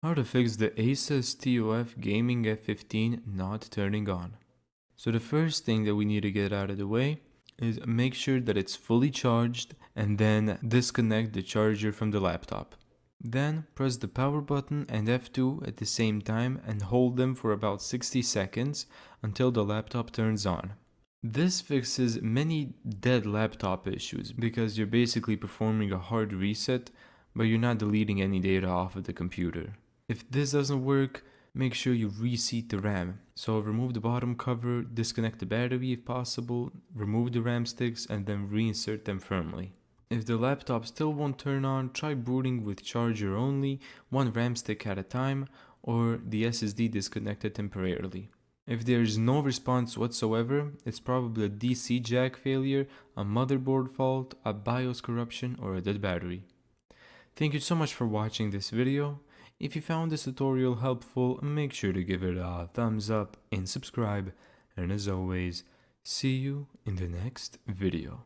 How to fix the Asus TUF Gaming F15 not turning on. So the first thing that we need to get out of the way is make sure that it's fully charged and then disconnect the charger from the laptop. Then press the power button and F2 at the same time and hold them for about 60 seconds until the laptop turns on. This fixes many dead laptop issues because you're basically performing a hard reset, but you're not deleting any data off of the computer. If this doesn't work, make sure you reseat the RAM. So remove the bottom cover, disconnect the battery if possible, remove the RAM sticks and then reinsert them firmly. If the laptop still won't turn on, try booting with charger only, one RAM stick at a time, or the SSD disconnected temporarily. If there is no response whatsoever, it's probably a DC jack failure, a motherboard fault, a BIOS corruption, or a dead battery. Thank you so much for watching this video. If you found this tutorial helpful, make sure to give it a thumbs up and subscribe. And as always, see you in the next video.